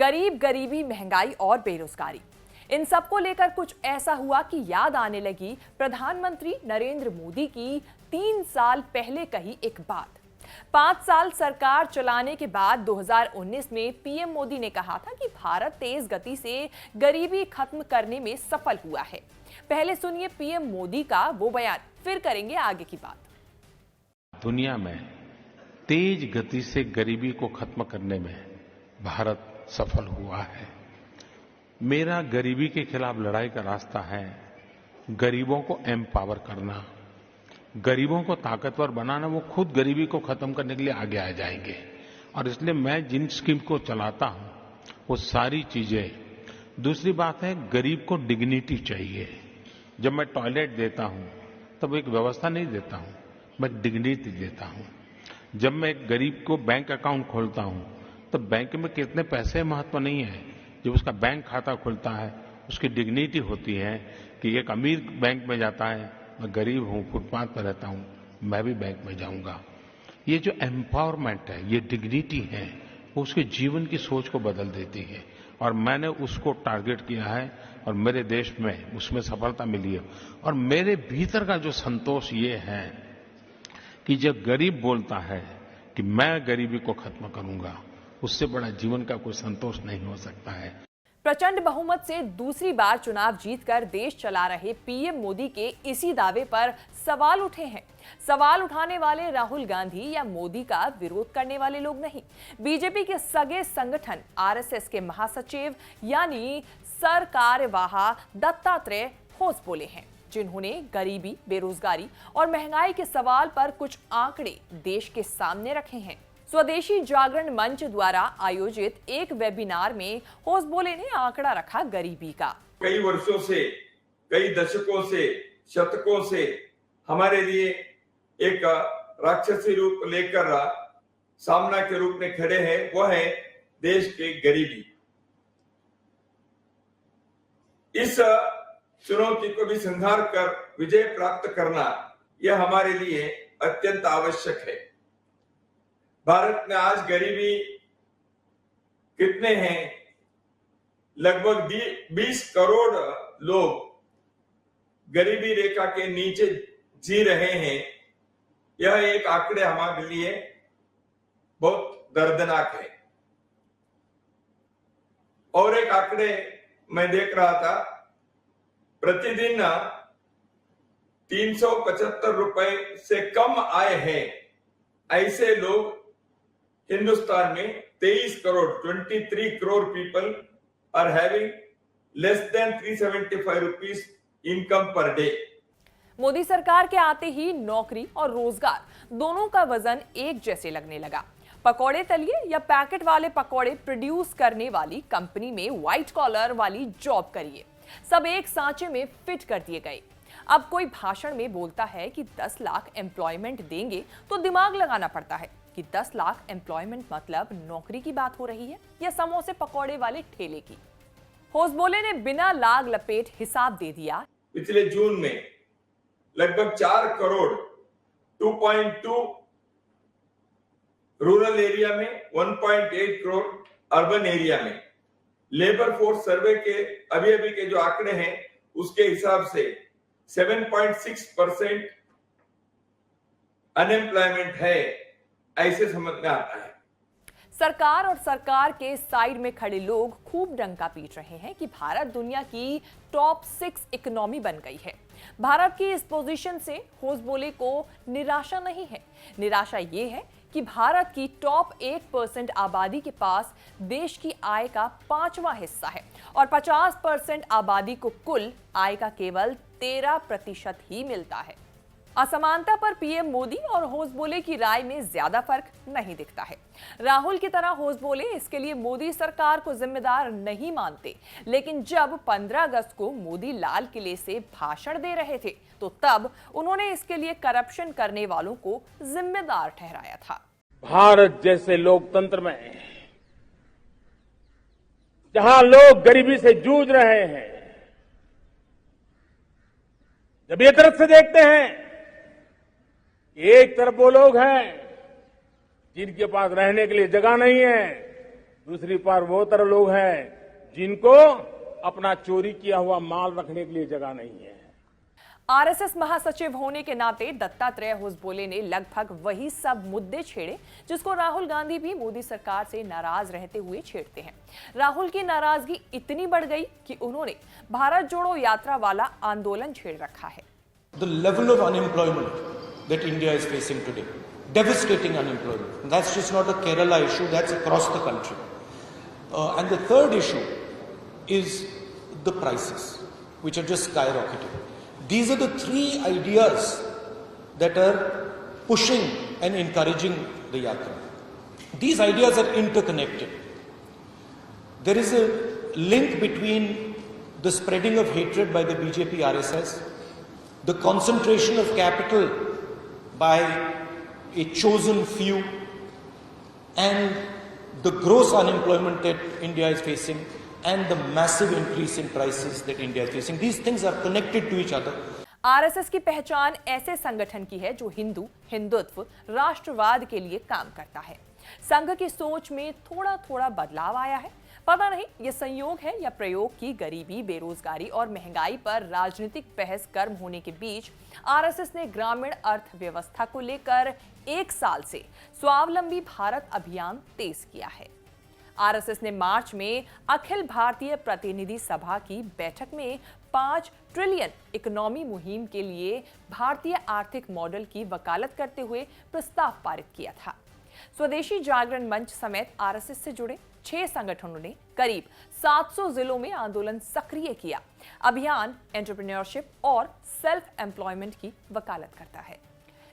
गरीब, गरीबी, महंगाई और बेरोजगारी, इन सबको लेकर कुछ ऐसा हुआ कि याद आने लगी प्रधानमंत्री नरेंद्र मोदी की 3 साल पहले कही एक बात। 5 साल सरकार चलाने के बाद 2019 में पीएम मोदी ने कहा था कि भारत तेज गति से गरीबी खत्म करने में सफल हुआ है। पहले सुनिए पीएम मोदी का वो बयान, फिर करेंगे आगे की बात। दुनिया में तेज गति से गरीबी को खत्म करने में भारत सफल हुआ है। मेरा गरीबी के खिलाफ लड़ाई का रास्ता है गरीबों को एम्पावर करना, गरीबों को ताकतवर बनाना। वो खुद गरीबी को खत्म करने के लिए आगे आ जाएंगे। और इसलिए मैं जिन स्कीम को चलाता हूं वो सारी चीजें, दूसरी बात है गरीब को डिग्निटी चाहिए। जब मैं टॉयलेट देता हूं तब एक व्यवस्था नहीं देता हूं, मैं डिग्निटी देता हूं। जब मैं एक गरीब को बैंक अकाउंट खोलता हूं तो बैंक में कितने पैसे महत्व नहीं है। जब उसका बैंक खाता खुलता है उसकी डिग्निटी होती है कि एक अमीर बैंक में जाता है, मैं गरीब हूं, फुटपाथ पर रहता हूं, मैं भी बैंक में जाऊंगा। ये जो एम्पावरमेंट है, ये डिग्निटी है, वो उसके जीवन की सोच को बदल देती है। और मैंने उसको टारगेट किया है और मेरे देश में उसमें सफलता मिली है। और मेरे भीतर का जो संतोष ये है कि जब गरीब बोलता है कि मैं गरीबी को खत्म करूंगा, उससे बड़ा जीवन का कोई संतोष नहीं हो सकता है। प्रचंड बहुमत से दूसरी बार चुनाव जीतकर देश चला रहे पीएम मोदी के इसी दावे पर सवाल उठे हैं। सवाल उठाने वाले राहुल गांधी या मोदी का विरोध करने वाले लोग नहीं, बीजेपी के सगे संगठन आरएसएस के महासचिव यानी सरकारवाह दत्तात्रेय होसबोले हैं, जिन्होंने गरीबी, बेरोजगारी और महंगाई के सवाल पर कुछ आंकड़े देश के सामने रखे हैं। स्वदेशी जागरण मंच द्वारा आयोजित एक वेबिनार में होसबोले ने आंकड़ा रखा गरीबी का। कई वर्षों से, कई दशकों से, शतकों से हमारे लिए एक राक्षसी रूप लेकर सामना के रूप में खड़े हैं, वह है देश की गरीबी। इस चुनौती को भी संहार कर विजय प्राप्त करना यह हमारे लिए अत्यंत आवश्यक है। भारत में आज गरीबी कितने हैं? लगभग 20 करोड़ लोग गरीबी रेखा के नीचे जी रहे हैं। यह एक आंकड़े हमारे लिए बहुत दर्दनाक है। और एक आंकड़े मैं देख रहा था, प्रतिदिन 375 रुपए से कम आय है ऐसे लोग हिंदुस्तान में 23 crore people are having less than 375 rupees income per day. Modi सरकार के आते ही नौकरी और रोजगार दोनों का वजन एक जैसे लगने लगा। पकौड़े तलिए या पैकेट वाले पकौड़े प्रोड्यूस करने वाली कंपनी में व्हाइट कॉलर वाली जॉब करिए, सब एक सांचे में फिट कर दिए गए। अब कोई भाषण में बोलता है कि 10 लाख एम्प्लॉयमेंट देंगे तो दिमाग लगाना पड़ता है कि 10 लाख एम्प्लॉयमेंट मतलब नौकरी की बात हो रही है या समोसे पकौड़े वाले ठेले की। होसबोले ने बिना लाग लपेट हिसाब दे दिया। पिछले जून में लगभग 4 करोड़ 2.2 रूरल एरिया में, 1.8 करोड़ अर्बन एरिया में। लेबर फोर्स सर्वे के अभी के जो आंकड़े हैं उसके हिसाब से 7.6% अनएम्प्लॉयमेंट है, ऐसे समझ में आता है। सरकार और सरकार के साइड में खड़े लोग खूब डंका पीट रहे हैं कि भारत दुनिया की टॉप 6 इकोनॉमी बन गई है। भारत की इस पोजीशन से होसबोले को निराशा नहीं है। निराशा ये है कि भारत की टॉप 1% आबादी के पास देश की आय का 5वां हिस्सा है और 50% आबादी को कुल आय का केवल 13% ही मिलता है। असमानता पर पीएम मोदी और होसबोले की राय में ज्यादा फर्क नहीं दिखता है। राहुल की तरह होसबोले इसके लिए मोदी सरकार को जिम्मेदार नहीं मानते, लेकिन जब 15 अगस्त को मोदी लाल किले से भाषण दे रहे थे तो तब उन्होंने इसके लिए करप्शन करने वालों को जिम्मेदार ठहराया था। भारत जैसे लोकतंत्र में जहां लोग गरीबी से जूझ रहे हैं, जब ये तरफ से देखते हैं, एक तरफ वो लोग हैं जिनके पास रहने के लिए जगह नहीं है, दूसरी पार वो तरह लोग हैं जिनको अपना चोरी किया हुआ माल रखने के लिए जगह नहीं है। आरएसएस महासचिव होने के नाते दत्तात्रेय होसबोले ने लगभग वही सब मुद्दे छेड़े जिसको राहुल गांधी भी मोदी सरकार से नाराज रहते हुए छेड़ते हैं। राहुल की नाराजगी इतनी बढ़ गई कि उन्होंने भारत जोड़ो यात्रा वाला आंदोलन छेड़ रखा है। The level of unemployment that India is facing today, devastating unemployment. That's just not a Kerala issue, that's across the country. And the third issue is the prices, which are just skyrocketing. These are the three ideas that are pushing and encouraging the Yatra. These ideas are interconnected. There is a link between the spreading of hatred by the BJP RSS, the concentration of capital by a chosen few, and the gross unemployment that India is facing, and the massive increase in prices that India is facing. These things are connected to each other. RSS की पहचान ऐसे संगठन की है जो हिंदुत्व, राष्ट्रवाद के लिए काम करता है। संघ की सोच में थोड़ा थोड़ा बदलाव आया है। पता नहीं ये संयोग है या प्रयोग की गरीबी, बेरोजगारी और महंगाई पर राजनीतिक बहस गर्म होने के बीच आरएसएस ने ग्रामीण अर्थव्यवस्था को लेकर 1 साल से स्वावलंबी भारत अभियान तेज किया है। आरएसएस ने मार्च में अखिल भारतीय प्रतिनिधि सभा की बैठक में 5 ट्रिलियन इकोनॉमी मुहिम के लिए भारतीय आर्थिक मॉडल की वकालत करते हुए प्रस्ताव पारित किया था। स्वदेशी जागरण मंच समेत आरएसएस से जुड़े 6 संगठनों ने करीब 700 जिलों में आंदोलन सक्रिय किया। अभियान एंटरप्रेन्योरशिप और सेल्फ एम्प्लॉयमेंट की वकालत करता है।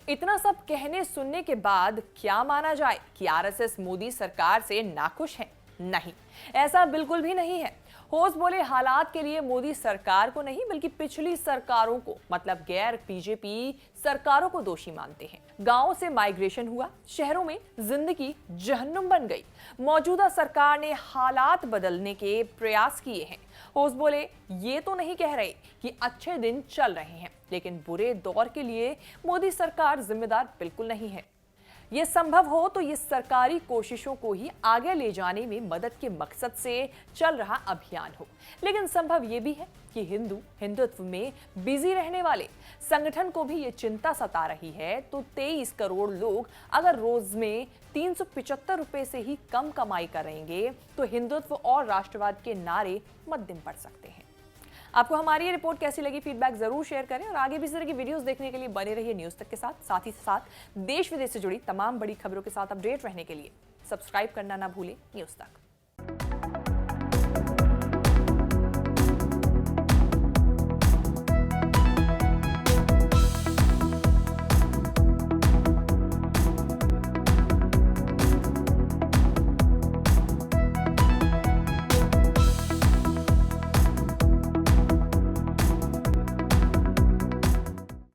इतना सब कहने सुनने के बाद क्या माना जाए कि आरएसएस मोदी सरकार से नाखुश है? नहीं, ऐसा बिल्कुल भी नहीं है। होसबोले हालात के लिए मोदी सरकार को नहीं बल्कि पिछली सरकारों को, मतलब गैर बीजेपी सरकारों को दोषी मानते हैं। गांवों से माइग्रेशन हुआ, शहरों में जिंदगी जहन्नुम बन गई। मौजूदा सरकार ने हालात बदलने के प्रयास किए हैं। होसबोले ये तो नहीं कह रहे कि अच्छे दिन चल रहे हैं, लेकिन बुरे दौर के लिए मोदी सरकार जिम्मेदार बिल्कुल नहीं है। ये संभव हो तो ये सरकारी कोशिशों को ही आगे ले जाने में मदद के मकसद से चल रहा अभियान हो। लेकिन संभव ये भी है कि हिंदुत्व में बिजी रहने वाले संगठन को भी ये चिंता सता रही है तो 23 करोड़ लोग अगर रोज में 375 रुपए से ही कम कमाई करेंगे तो हिंदुत्व और राष्ट्रवाद के नारे मद्दिम पड़ सकते हैं। आपको हमारी ये रिपोर्ट कैसी लगी? फीडबैक जरूर शेयर करें और आगे भी इस तरह की वीडियोस देखने के लिए बने रहिए न्यूज तक के साथ। साथ ही साथ देश विदेश से जुड़ी तमाम बड़ी खबरों के साथ अपडेट रहने के लिए सब्सक्राइब करना ना भूलें न्यूज तक।